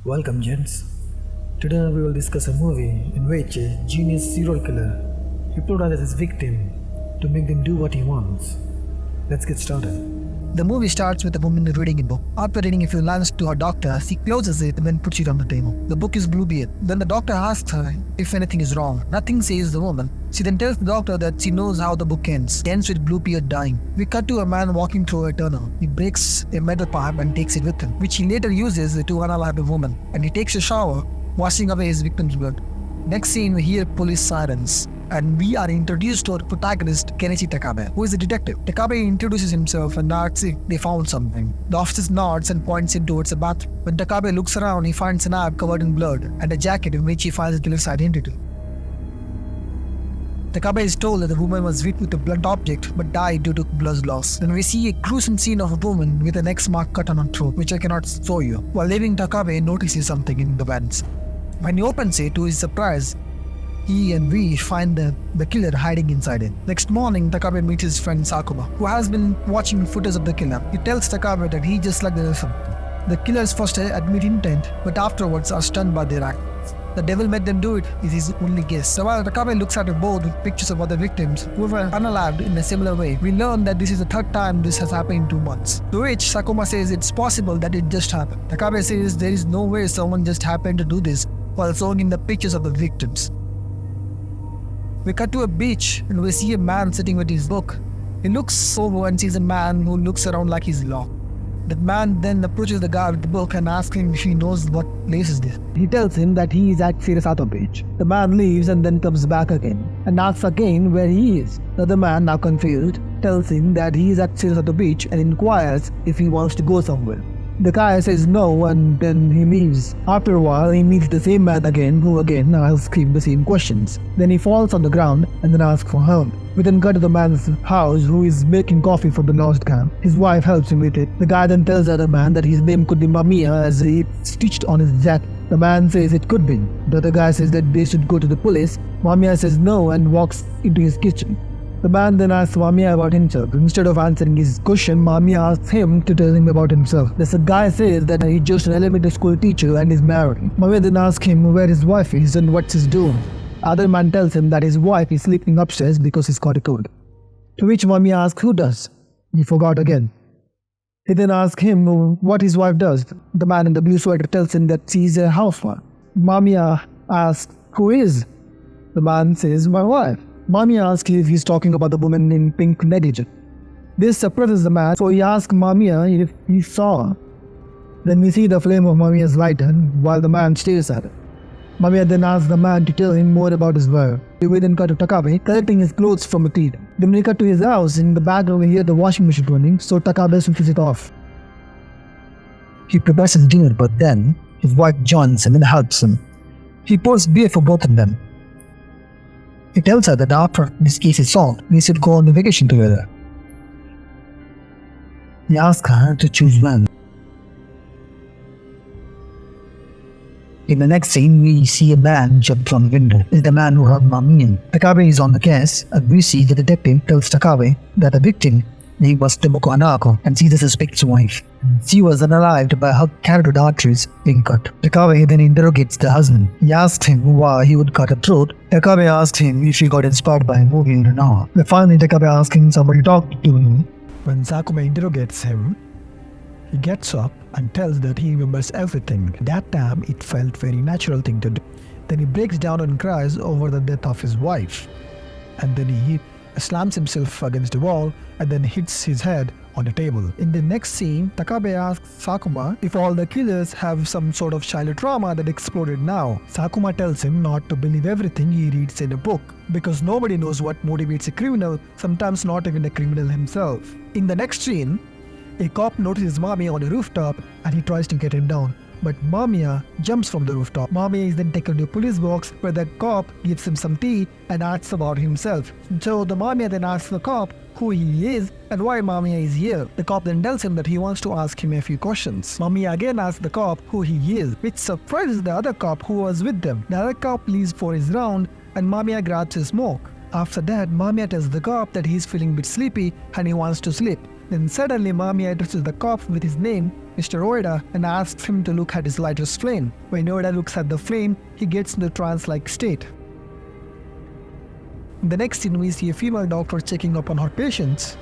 Welcome, gents. Today we will discuss a movie in which a genius serial killer hypnotizes his victim to make them do what he wants. Let's get started. The movie starts with a woman reading a book. After reading a few lines to her doctor, she closes it and then puts it on the table. The book is Bluebeard. Then the doctor asks her if anything is wrong. Nothing, says the woman. She then tells the doctor that she knows how the book ends. It ends with Bluebeard dying. We cut to a man walking through a tunnel. He breaks a metal pipe and takes it with him, which he later uses to unalive a woman. And he takes a shower, washing away his victim's blood. Next scene, we hear police sirens, and we are introduced to our protagonist, Kenichi Takabe, who is a detective. Takabe introduces himself and asks if they found something. The officer nods and points him towards a bathroom. When Takabe looks around, he finds an knife covered in blood and a jacket in which he finds the killer's identity. Takabe is told that the woman was hit with a blunt object but died due to blood loss. Then we see a gruesome scene of a woman with an X mark cut on her throat, which I cannot show you. While leaving, Takabe notices something in the vents. When he opens it, to his surprise, he and we find the killer hiding inside it. Next morning, Takabe meets his friend Sakuma, who has been watching footage of the killer. He tells Takabe that he just like the elephant. The killers first admit intent, but afterwards are stunned by their actions. The devil made them do it is his only guess. So while Takabe looks at a board with pictures of other victims who were unalived in a similar way, we learn that this is the third time this has happened in 2 months. To which Sakuma says it's possible that it just happened. Takabe says there is no way someone just happened to do this while showing him the pictures of the victims. We cut to a beach and we see a man sitting with his book. He looks sober and sees a man who looks around like he's lost. The man then approaches the guy with the book and asks him if he knows what place is this. He tells him that he is at Sirasato Beach. The man leaves and then comes back again and asks again where he is. The other man, now confused, tells him that he is at Sirasato Beach and inquires if he wants to go somewhere. The guy says no and then he leaves. After a while, he meets the same man again, who again asks him the same questions. Then he falls on the ground and then asks for help. We then go to the man's house, who is making coffee for the lost camp. His wife helps him with it. The guy then tells the other man that his name could be Mamiya, as it's stitched on his jacket. The man says it could be. The other guy says that they should go to the police. Mamiya says no and walks into his kitchen. The man then asks Mamiya about himself. Instead of answering his question, Mamiya asks him to tell him about himself. The guy says that he's just an elementary school teacher and is married. Mamiya then asks him where his wife is and what she's doing. Other man tells him that his wife is sleeping upstairs because he's got a cold. To which Mamiya asks who does. He forgot again. He then asks him what his wife does. The man in the blue sweater tells him that she's a housewife. Mamiya asks who is. The man says my wife. Mamiya asks if he's talking about the woman in pink negligee. This surprises the man, so he asks Mamiya if he saw her. Then we see the flame of Mamiya's lighter while the man stares at it. Mamiya then asks the man to tell him more about his wife. We then cut to Takabe collecting his clothes from a theater. Then we cut to his house. In the background we hear the washing machine running, so Takabe switches it off. He prepares his dinner, but then his wife joins him and helps him. He pours beer for both of them. He tells her that after this case is solved, we should go on the vacation together. He asks her to choose when. In the next scene, we see a man jump from the window. It's the man who hurt Mamiya. Takabe is on the case, and we see the detective tells Takabe that the victim name was Tomoko Anako, and she's the suspect's wife. She was unalived by her carotid arteries being cut. Takabe then interrogates the husband. He asks him why he would cut her throat. Takabe asked him if he got inspired by a movie or not. Finally, Takabe asks him somebody talked to him. When Sakuma interrogates him, he gets up and tells that he remembers everything. That time, it felt very natural thing to do. Then he breaks down and cries over the death of his wife. And then he slams himself against the wall and then hits his head on the table. In the next scene, Takabe asks Sakuma if all the killers have some sort of childhood trauma that exploded now. Sakuma tells him not to believe everything he reads in a book, because nobody knows what motivates a criminal, sometimes not even a criminal himself. In the next scene, a cop notices Mamiya on a rooftop and he tries to get him down. But Mamiya jumps from the rooftop. Mamiya is then taken to a police box where the cop gives him some tea and asks about himself. So the Mamiya then asks the cop who he is and why Mamiya is here. The cop then tells him that he wants to ask him a few questions. Mamiya again asks the cop who he is, which surprises the other cop who was with them. The other cop leaves for his round and Mamiya grabs his smoke. After that, Mamiya tells the cop that he's feeling a bit sleepy and he wants to sleep. Then suddenly Mamiya addresses the cop with his name, Mr. Oida, and asks him to look at his lighter's flame. When Oida looks at the flame, he gets into a trance-like state. In the next scene, we see a female doctor checking up on her patients.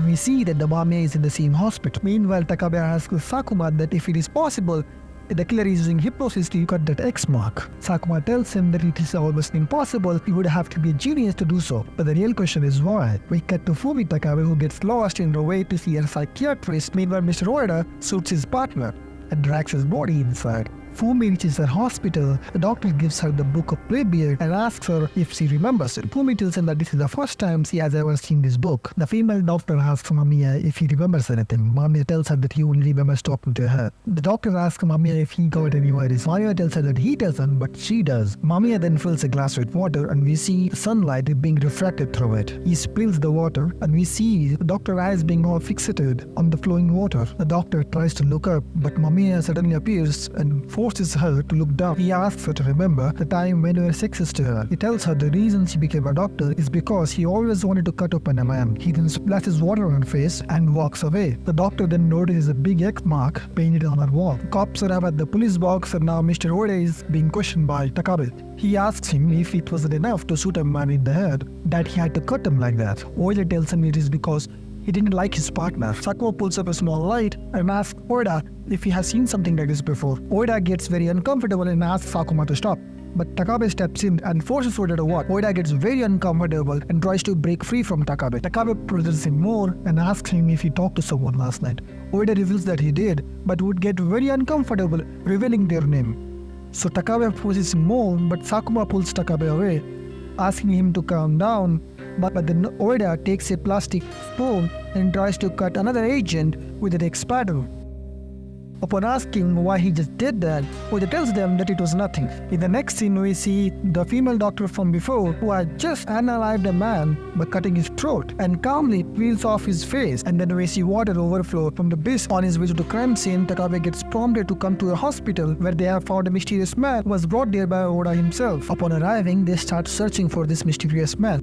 We see that the Mamiya is in the same hospital. Meanwhile, Takabe asks Sakuma that if it is possible, the killer is using hypnosis to cut that X mark. Sakuma tells him that it is almost impossible, he would have to be a genius to do so. But the real question is why? We cut to Fumi Takabe, who gets lost in the way to see a psychiatrist. Meanwhile, Mr. Oida suits his partner and drags his body inside. Fumi reaches her hospital. The doctor gives her the book of Playbeard and asks her if she remembers it. Fumi tells him that this is the first time she has ever seen this book. The female doctor asks Mamiya if he remembers anything. Mamiya tells her that he only remembers talking to her. The doctor asks Mamiya if he got any virus. Mamiya tells her that he doesn't, but she does. Mamiya then fills a glass with water and we see sunlight being refracted through it. He spills the water and we see the doctor's eyes being all fixated on the flowing water. The doctor tries to look up, but Mamiya suddenly appears and forces her to look down. He asks her to remember the time when he was sexist to her. He tells her the reason she became a doctor is because he always wanted to cut open a man. He then splashes water on her face and walks away. The doctor then notices a big X mark painted on her wall. Cops arrive at the police box and now Mr. Oida is being questioned by Takabe. He asks him if it wasn't enough to shoot a man in the head, that he had to cut him like that. Oida tells him it is because he didn't like his partner. Sakuma pulls up a small light and asks Oida if he has seen something like this before. Oida gets very uncomfortable and asks Sakuma to stop. But Takabe steps in and forces Oida to walk. Oida gets very uncomfortable and tries to break free from Takabe. Takabe presses him more and asks him if he talked to someone last night. Oida reveals that he did, but would get very uncomfortable revealing their name. So Takabe pushes him more, but Sakuma pulls Takabe away, asking him to calm down. But then Oida takes a plastic spoon and tries to cut another agent with an X paddle. Upon asking why he just did that, Oida tells them that it was nothing. In the next scene, we see the female doctor from before who had just unalived a man by cutting his throat and calmly peels off his face. And then we see water overflow from the beast. On his way to the crime scene, Takabe gets prompted to come to a hospital where they have found a mysterious man who was brought there by Oda himself. Upon arriving, they start searching for this mysterious man.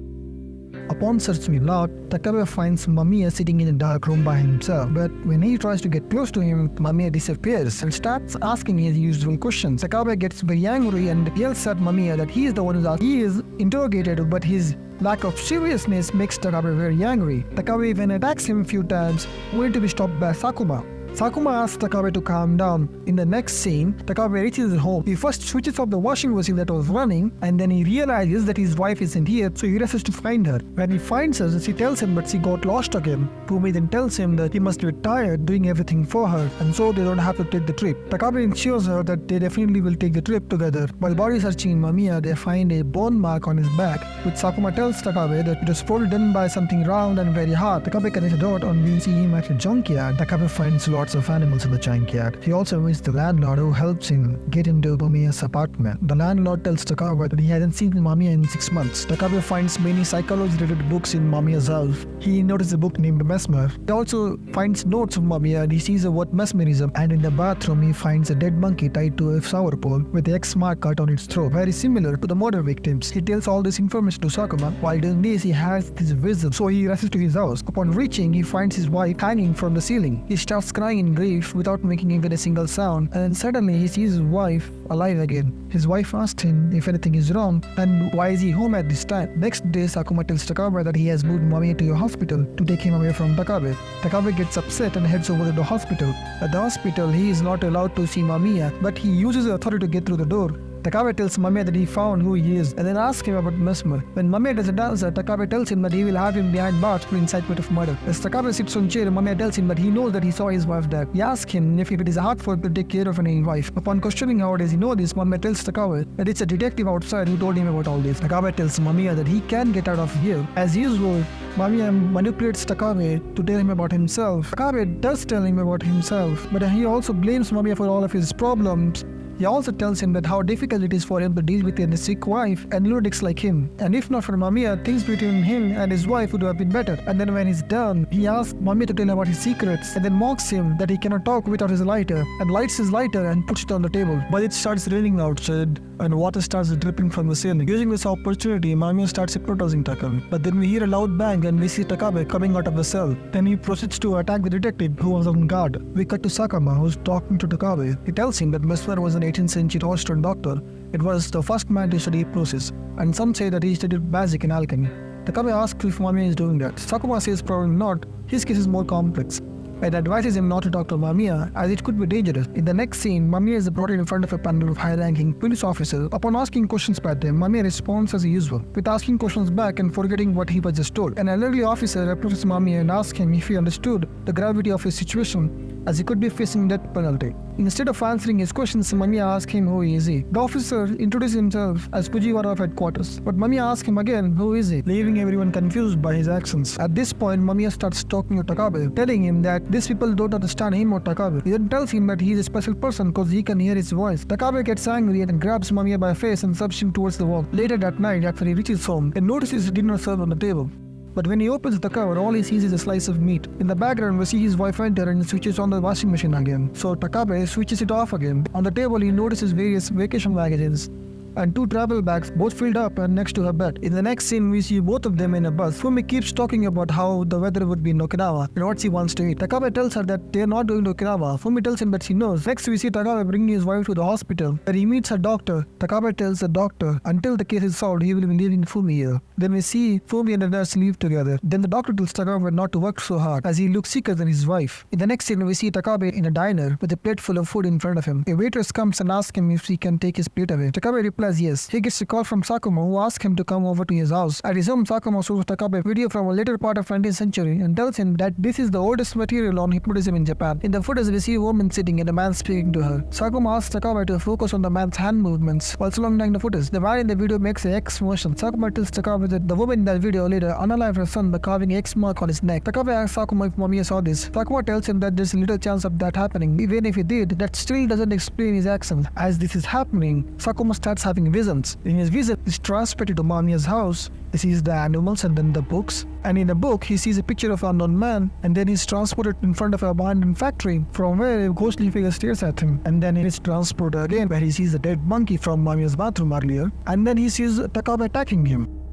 Upon searching a lot, Takabe finds Mamiya sitting in a dark room by himself. But when he tries to get close to him, Mamiya disappears and starts asking his usual questions. Takabe gets very angry and yells at Mamiya that he is the one who's asked. He is interrogated, but his lack of seriousness makes Takabe very angry. Takabe even attacks him a few times, only to be stopped by Sakuma. Sakuma asks Takabe to calm down. In the next scene, Takabe reaches his home. He first switches off the washing machine that was running, and then he realizes that his wife isn't here, so he rushes to find her. When he finds her, she tells him that she got lost again. Fumi then tells him that he must be tired doing everything for her, and so they don't have to take the trip. Takabe ensures her that they definitely will take the trip together. While body searching in Mamiya, they find a bone mark on his back, which Sakuma tells Takabe that it was probably done by something round and very hard. Takabe connects a dot on we see him at a junkyard. Takabe finds lots of animals in the junkyard. He also meets the landlord who helps him get into Mamiya's apartment. The landlord tells Takabe that he hasn't seen Mamiya in 6 months. Takabe finds many psychology-related books in Mamiya's house. He notices a book named Mesmer. He also finds notes of Mamiya and he sees the word mesmerism, and in the bathroom he finds a dead monkey tied to a shower pole with the X mark cut on its throat, very similar to the murder victims. He tells all this information to Sakuma. While doing this, he has this vision, so he rushes to his house. Upon reaching, he finds his wife hanging from the ceiling. He starts crying in grief without making even a single sound, and then suddenly he sees his wife alive again. His wife asks him if anything is wrong and why is he home at this time. Next day, Sakuma tells Takabe that he has moved Mamiya to a hospital to take him away from Takabe. Takabe gets upset and heads over to the hospital. At the hospital, he is not allowed to see Mamiya, but he uses the authority to get through the door. Takabe tells Mamiya that he found who he is and then asks him about Mesmer. When Mamiya doesn't answer, Takabe tells him that he will have him behind bars for incitement of murder. As Takabe sits on chair, Mamiya tells him that he knows that he saw his wife die. He asks him if it is hard for him to take care of an wife. Upon questioning how does he know this, Mamiya tells Takabe that it's a detective outside who told him about all this. Takabe tells Mamiya that he can get out of here. As usual, Mamiya manipulates Takabe to tell him about himself. Takabe does tell him about himself, but he also blames Mamiya for all of his problems. He also tells him that how difficult it is for him to deal with a sick wife and lunatics like him. And if not for Mamiya, things between him and his wife would have been better. And then when he's done, he asks Mamiya to tell him about his secrets and then mocks him that he cannot talk without his lighter and lights his lighter and puts it on the table. But it starts raining outside and water starts dripping from the ceiling. Using this opportunity, Mamiya starts hypnotizing Takabe. But then we hear a loud bang and we see Takabe coming out of the cell. Then he proceeds to attack the detective who was on guard. We cut to Sakama, who's talking to Takabe. He tells him that Mesmer was an 18th century Austrian doctor. It was the first man to study hypnosis, and some say that he studied magic and alchemy. Takabe asks if Mamiya is doing that. Sakuma says probably not. His case is more complex. It advises him not to talk to Mamiya as it could be dangerous. In the next scene, Mamiya is brought in front of a panel of high-ranking police officers. Upon asking questions by them, Mamiya responds as usual, with asking questions back and forgetting what he was just told. An elderly officer approaches Mamiya and asks him if he understood the gravity of his situation, as he could be facing death penalty. Instead of answering his questions, Mamiya asks him who is he. The officer introduces himself as Fujiwara of headquarters, but Mamiya asks him again who is he, leaving everyone confused by his actions. At this point, Mamiya starts talking to Takabe, telling him that these people don't understand him or Takabe. He then tells him that he is a special person because he can hear his voice. Takabe gets angry and grabs Mamiya by the face and shoves him towards the wall. Later that night, after he reaches home, he notices dinner served on the table. But when he opens the cover, all he sees is a slice of meat. In the background, we see his wife enter and switches on the washing machine again. So Takabe switches it off again. On the table, he notices various vacation magazines and 2 travel bags, both filled up and next to her bed. In the next scene, we see both of them in a bus. Fumi keeps talking about how the weather would be in Okinawa and what she wants to eat. Takabe tells her that they are not going to Okinawa. Fumi tells him that she knows. Next, we see Takabe bringing his wife to the hospital, where he meets her doctor. Takabe tells the doctor, until the case is solved, he will be leaving Fumi here. Then we see Fumi and the nurse leave together. Then the doctor tells Takabe not to work so hard, as he looks sicker than his wife. In the next scene, we see Takabe in a diner with a plate full of food in front of him. A waitress comes and asks him if he can take his plate away. Takabe replies yes. He gets a call from Sakuma, who asks him to come over to his house. At his home, Sakuma shows Takabe a video from a later part of 19th century and tells him that this is the oldest material on hypnotism in Japan. In the footage, we see a woman sitting and a man speaking to her. Sakuma asks Takabe to focus on the man's hand movements while slowing the footage. The man in the video makes an X motion. Sakuma tells Takabe that the woman in that video later unalived her son by carving an X mark on his neck. Takabe asks Sakuma if Mamiya saw this. Sakuma tells him that there's little chance of that happening. Even if he did, that still doesn't explain his actions. As this is happening, Sakuma starts having visions. In his vision, he's transported to Mamiya's house. He sees the animals and then the books. And in the book, he sees a picture of an unknown man. And then he's transported in front of an abandoned factory from where a ghostly figure stares at him. And then he's transported again where he sees a dead monkey from Mamiya's bathroom earlier. And then he sees Takabe attacking him.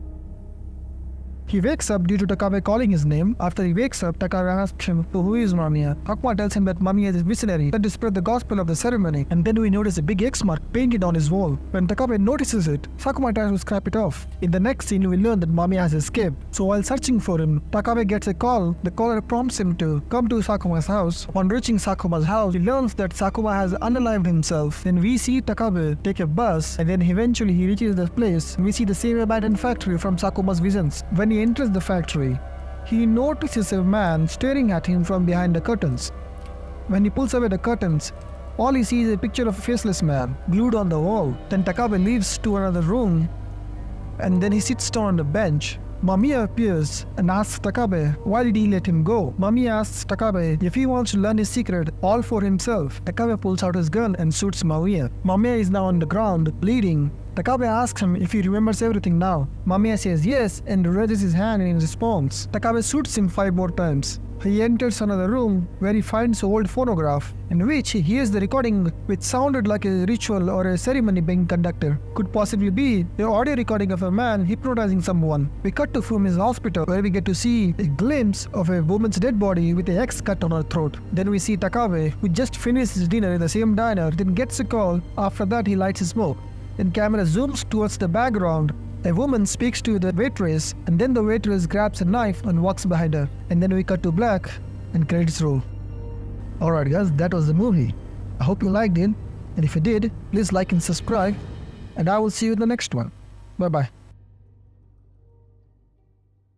He wakes up due to Takabe calling his name. After he wakes up, Takabe asks him who is Mamiya. Sakuma tells him that Mamiya is a missionary that to spread the gospel of the ceremony. And then we notice a big X mark painted on his wall. When Takabe notices it, Sakuma tries to scrap it off. In the next scene, we learn that Mamiya has escaped. So while searching for him, Takabe gets a call. The caller prompts him to come to Sakuma's house. Upon reaching Sakuma's house, he learns that Sakuma has unalived himself. Then we see Takabe take a bus, and then eventually he reaches the place. We see the same abandoned factory from Sakuma's visions. When he enters the factory, he notices a man staring at him from behind the curtains. When he pulls away the curtains, all he sees is a picture of a faceless man glued on the wall. Then Takabe leaves to another room, and then he sits down on the bench. Mamiya appears and asks Takabe why did he let him go. Mamiya asks Takabe if he wants to learn his secret all for himself. Takabe pulls out his gun and shoots Mamiya. Mamiya is now on the ground, bleeding. Takabe asks him if he remembers everything now. Mamiya says yes and raises his hand in response. Takabe shoots him 5 more times. He enters another room where he finds an old phonograph in which he hears the recording which sounded like a ritual or a ceremony being conducted. Could possibly be the audio recording of a man hypnotizing someone. We cut to Fumi's hospital where we get to see a glimpse of a woman's dead body with an X cut on her throat. Then we see Takabe, who just finished his dinner in the same diner, then gets a call. After that, he lights his smoke. Then camera zooms towards the background. A woman speaks to the waitress, and then the waitress grabs a knife and walks behind her. And then we cut to black and credits roll. Alright guys, that was the movie. I hope you liked it, and if you did, please like and subscribe, and I will see you in the next one. Bye bye.